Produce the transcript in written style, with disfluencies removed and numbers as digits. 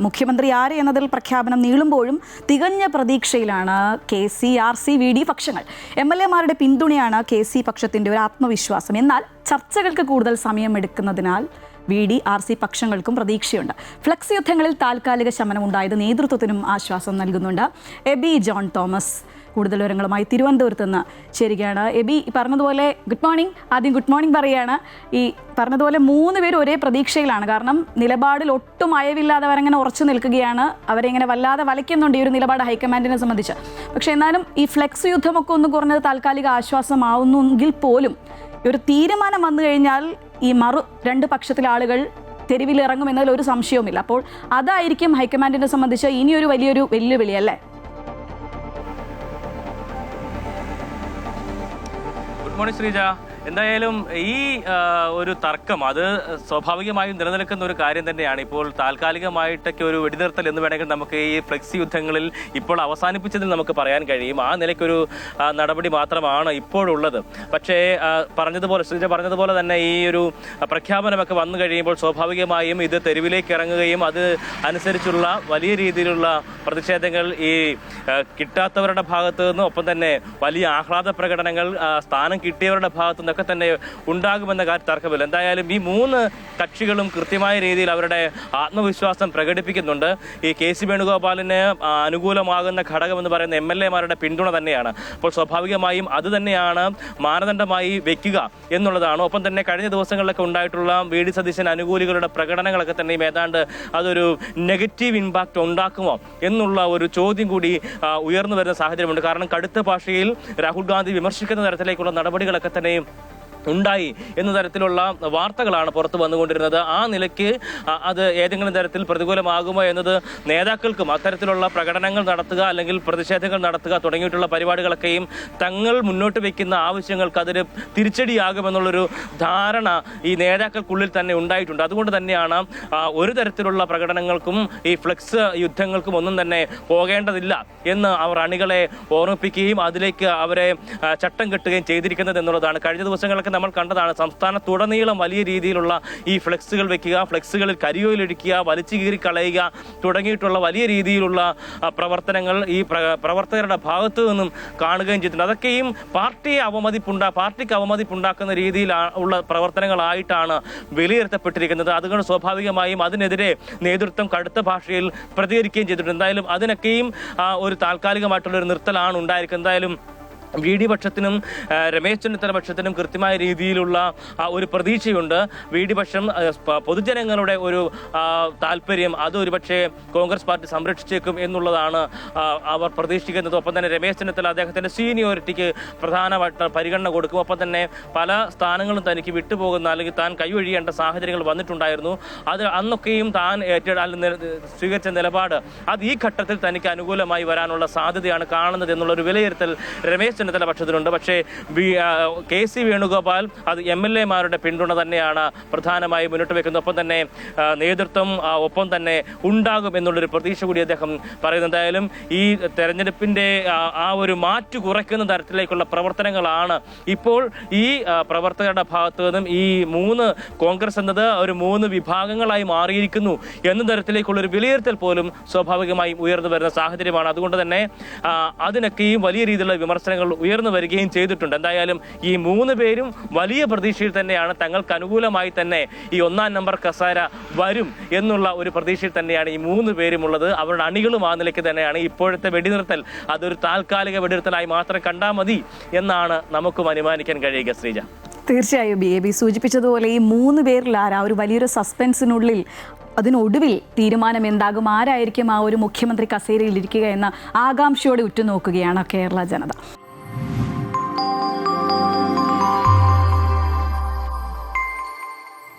മുഖ്യമന്ത്രി ആര് എന്നതിൽ പ്രഖ്യാപനം നീളുമ്പോഴും തികഞ്ഞ പ്രതീക്ഷയിലാണ് KC-RC VD പക്ഷങ്ങൾ. MLA-മാരുടെ പിന്തുണയാണ് KC പക്ഷത്തിന്റെ ഒരു ആത്മവിശ്വാസം. എന്നാൽ ചർച്ചകൾക്ക് കൂടുതൽ സമയമെടുക്കുന്നതിനാൽ VD-RC പക്ഷങ്ങൾക്കും പ്രതീക്ഷയുണ്ട്. ഫ്ലക്സ് യുദ്ധങ്ങളിൽ താൽക്കാലിക ശമനം ഉണ്ടായത് നേതൃത്വത്തിനും ആശ്വാസം നൽകുന്നുണ്ട്. എബി ജോൺ തോമസ് കൂടുതൽ വിവരങ്ങളുമായി തിരുവനന്തപുരത്ത് നിന്ന് ചേരുകയാണ്. എബി, പറഞ്ഞതുപോലെ ഗുഡ് മോർണിംഗ്. ആദ്യം ഗുഡ് മോർണിംഗ് പറയുകയാണ്. ഈ പറഞ്ഞതുപോലെ 3 പേര് ഒരേ പ്രതീക്ഷയിലാണ്. കാരണം നിലപാടിൽ ഒട്ടും അയവില്ലാതെ അവരങ്ങനെ ഉറച്ചു നിൽക്കുകയാണ്. അവരെങ്ങനെ വല്ലാതെ വലയ്ക്കുന്നുണ്ട് ഈ ഒരു നിലപാട് ഹൈക്കമാൻഡിനെ സംബന്ധിച്ച്. പക്ഷേ എന്നാലും ഈ ഫ്ലെക്സ് യുദ്ധമൊക്കെ ഒന്ന് കുറഞ്ഞത് താൽക്കാലിക ആശ്വാസമാവുന്നെങ്കിൽ പോലും ഒരു തീരുമാനം വന്നു കഴിഞ്ഞാൽ ഈ 2 പക്ഷത്തിലെ ആളുകൾ തെരുവിലിറങ്ങും എന്നതിൽ ഒരു സംശയവുമില്ല. അപ്പോൾ അതായിരിക്കും ഹൈക്കമാൻഡിനെ സംബന്ധിച്ച് ഇനിയൊരു വലിയൊരു വെല്ലുവിളി അല്ലേ? Good morning Sreeja. എന്തായാലും ഈ ഒരു തർക്കം അത് സ്വാഭാവികമായും നിലനിൽക്കുന്ന ഒരു കാര്യം തന്നെയാണ്. ഇപ്പോൾ താൽക്കാലികമായിട്ടൊക്കെ ഒരു വെടിനിർത്തൽ എന്ന് വേണമെങ്കിൽ നമുക്ക് ഈ ഫ്ലെക്സി യുദ്ധങ്ങളിൽ ഇപ്പോൾ അവസാനിപ്പിച്ചതിൽ നമുക്ക് പറയാൻ കഴിയും. ആ നിലയ്ക്കൊരു നടപടി മാത്രമാണ് ഇപ്പോഴുള്ളത്. പക്ഷേ ശ്രീജ പറഞ്ഞതുപോലെ തന്നെ ഈ ഒരു പ്രഖ്യാപനമൊക്കെ വന്നു കഴിയുമ്പോൾ സ്വാഭാവികമായും ഇത് തെരുവിലേക്ക് ഇറങ്ങുകയും അത് അനുസരിച്ചുള്ള വലിയ രീതിയിലുള്ള പ്രതിഷേധങ്ങൾ ഈ കിട്ടാത്തവരുടെ ഭാഗത്തു നിന്നും ഒപ്പം തന്നെ വലിയ ആഹ്ലാദ പ്രകടനങ്ങൾ സ്ഥാനം കിട്ടിയവരുടെ ഭാഗത്തു നിന്നൊക്കെ തന്നെ ഉണ്ടാകുമെന്ന കാര്യം തർക്കമില്ല. എന്തായാലും ഈ 3 കക്ഷികളും കൃത്യമായ രീതിയിൽ അവരുടെ ആത്മവിശ്വാസം പ്രകടിപ്പിക്കുന്നുണ്ട്. ഈ KC വേണുഗോപാലിന് അനുകൂലമാകുന്ന ഘടകമെന്ന് പറയുന്ന MLA-മാരുടെ പിന്തുണ തന്നെയാണ്. അപ്പോൾ സ്വാഭാവികമായും അത് തന്നെയാണ് മാനദണ്ഡമായി വെക്കുക എന്നുള്ളതാണ്. ഒപ്പം തന്നെ കഴിഞ്ഞ ദിവസങ്ങളിലൊക്കെ ഉണ്ടായിട്ടുള്ള VD സതീശൻ അനുകൂലികളുടെ പ്രകടനങ്ങളൊക്കെ തന്നെയും ഏതാണ്ട് അതൊരു നെഗറ്റീവ് ഇമ്പാക്റ്റ് ഉണ്ടാക്കുമോ എന്നുള്ള ഒരു ചോദ്യം കൂടി ഉയർന്നു വരുന്ന സാഹചര്യമുണ്ട്. കാരണം കടുത്ത ഭാഷയിൽ രാഹുൽ ഗാന്ധി വിമർശിക്കുന്ന തരത്തിലേക്കുള്ള നടപടികളൊക്കെ തന്നെയും ഉണ്ടായി എന്ന തരത്തിലുള്ള വാർത്തകളാണ് പുറത്തു വന്നുകൊണ്ടിരുന്നത്. ആ നിലയ്ക്ക് അത് ഏതെങ്കിലും തരത്തിൽ പ്രതികൂലമാകുമോ എന്നത് നേതാക്കൾക്കും അത്തരത്തിലുള്ള പ്രകടനങ്ങൾ നടത്തുക അല്ലെങ്കിൽ പ്രതിഷേധങ്ങൾ നടത്തുക തുടങ്ങിയിട്ടുള്ള പരിപാടികളൊക്കെയും തങ്ങൾ മുന്നോട്ട് വയ്ക്കുന്ന ആവശ്യങ്ങൾക്ക് അതൊരു തിരിച്ചടിയാകുമെന്നുള്ളൊരു ധാരണ ഈ നേതാക്കൾക്കുള്ളിൽ തന്നെ ഉണ്ടായിട്ടുണ്ട്. അതുകൊണ്ട് തന്നെയാണ് ഒരു തരത്തിലുള്ള പ്രകടനങ്ങൾക്കും ഈ ഫ്ലെക്സ് യുദ്ധങ്ങൾക്കും ഒന്നും തന്നെ പോകേണ്ടതില്ല എന്ന് അവർ അണികളെ ഓർമ്മിപ്പിക്കുകയും അതിലേക്ക് അവരെ ചട്ടം കെട്ടുകയും ചെയ്തിരിക്കുന്നത് എന്നുള്ളതാണ്. കഴിഞ്ഞ ദിവസങ്ങളൊക്കെ നമ്മൾ കണ്ടതാണ്. സംസ്ഥാനത്തുടനീളം വലിയ രീതിയിലുള്ള ഈ ഫ്ലെക്സുകൾ വെക്കുക, ഫ്ലെക്സുകളിൽ കരിയോയിലൊഴിക്കുക, വലിച്ചു കീറി കളയുക തുടങ്ങിയിട്ടുള്ള വലിയ രീതിയിലുള്ള പ്രവർത്തനങ്ങൾ ഈ പ്രവർത്തകരുടെ ഭാഗത്തു നിന്നും കാണുകയും ചെയ്തിട്ടുണ്ട്. അതൊക്കെയും പാർട്ടിക്ക് അവമതിപ്പുണ്ടാക്കുന്ന രീതിയിൽ ഉള്ള പ്രവർത്തനങ്ങളായിട്ടാണ് വിലയിരുത്തപ്പെട്ടിരിക്കുന്നത്. അതുകൊണ്ട് സ്വാഭാവികമായും അതിനെതിരെ നേതൃത്വം കടുത്ത ഭാഷയിൽ പ്രതികരിക്കുകയും ചെയ്തിട്ടുണ്ട്. എന്തായാലും അതിനൊക്കെയും ഒരു താൽക്കാലികമായിട്ടുള്ള ഒരു നിർത്തലാണ് ഉണ്ടായിരിക്കുന്നത്. എന്തായാലും VD പക്ഷത്തിനും രമേശ് ചെന്നിത്തല പക്ഷത്തിനും കൃത്യമായ രീതിയിലുള്ള ഒരു പ്രതീക്ഷയുണ്ട്. VD പക്ഷം പൊതുജനങ്ങളുടെ ഒരു താല്പര്യം അത് ഒരുപക്ഷെ കോൺഗ്രസ് പാർട്ടി സംരക്ഷിച്ചേക്കും എന്നുള്ളതാണ് അവർ പ്രതീക്ഷിക്കുന്നത്. ഒപ്പം തന്നെ രമേശ് ചെന്നിത്തല അദ്ദേഹത്തിൻ്റെ സീനിയോറിറ്റിക്ക് പ്രധാനമായിട്ട് പരിഗണന കൊടുക്കും. ഒപ്പം തന്നെ പല സ്ഥാനങ്ങളും തനിക്ക് വിട്ടുപോകുന്ന അല്ലെങ്കിൽ താൻ കൈവഴിയേണ്ട സാഹചര്യങ്ങൾ വന്നിട്ടുണ്ടായിരുന്നു. അത് അന്നൊക്കെയും താൻ സ്വീകരിച്ച നിലപാട് അത് ഈ ഘട്ടത്തിൽ തനിക്ക് അനുകൂലമായി വരാനുള്ള സാധ്യതയാണ് കാണുന്നത് എന്നുള്ളൊരു വിലയിരുത്തൽ രമേശ് ചെന്നിത്തല പക്ഷത്തിലുണ്ട്. പക്ഷേ KC വേണുഗോപാൽ അത് MLA-മാരുടെ പിന്തുണ തന്നെയാണ് പ്രധാനമായും മുന്നോട്ട് വെക്കുന്നത്. ഒപ്പം തന്നെ നേതൃത്വം ഒപ്പം തന്നെ ഉണ്ടാകും എന്നുള്ളൊരു പ്രതീക്ഷ കൂടി അദ്ദേഹം പറയുന്നത്. എന്തായാലും ഈ തെരഞ്ഞെടുപ്പിൻ്റെ ആ ഒരു മാറ്റു കുറയ്ക്കുന്ന തരത്തിലേക്കുള്ള പ്രവർത്തനങ്ങളാണ് ഇപ്പോൾ ഈ പ്രവർത്തകരുടെ ഭാഗത്തു നിന്നും ഈ 3 കോൺഗ്രസ് എന്നത് ഒരു 3 വിഭാഗങ്ങളായി മാറിയിരിക്കുന്നു എന്ന തരത്തിലേക്കുള്ളൊരു വിലയിരുത്തൽ പോലും സ്വാഭാവികമായും ഉയർന്നു വരുന്ന സാഹചര്യമാണ്. അതുകൊണ്ട് തന്നെ അതിനൊക്കെയും വലിയ രീതിയിലുള്ള വിമർശനങ്ങൾ ഉയർന്നു വരികയും ചെയ്തിട്ടുണ്ട്. എന്തായാലും ഈ 3 പേരും വലിയ പ്രതീക്ഷയിൽ തന്നെയാണ്. തങ്ങൾക്ക് അനുകൂലമായി തന്നെ ഈ 1-ാം നമ്പർ കസേര വരും എന്നുള്ള ഒരു പ്രതീക്ഷയിൽ തന്നെയാണ് ഈ 3 പേരും ഉള്ളത്. അവരുടെ അണികളും ആ നിലയ്ക്ക് തന്നെയാണ്. ഇപ്പോഴത്തെ വെടിനിർത്തൽ അതൊരു താൽക്കാലിക വെടിനിർത്തലായി മാത്രം കണ്ടാൽ മതി എന്നാണ് നമുക്കും അനുമാനിക്കാൻ കഴിയുക. ശ്രീജ, തീർച്ചയായും ബി സൂചിപ്പിച്ചതുപോലെ ഈ 3 പേരിൽ ആരാ ഒരു വലിയൊരു സസ്പെൻസിനുള്ളിൽ അതിനൊടുവിൽ തീരുമാനം എന്താകും, ആരായിരിക്കും ആ ഒരു മുഖ്യമന്ത്രി കസേരയിൽ ഇരിക്കുക എന്ന ആകാംക്ഷയോടെ ഉറ്റുനോക്കുകയാണ് കേരള ജനത.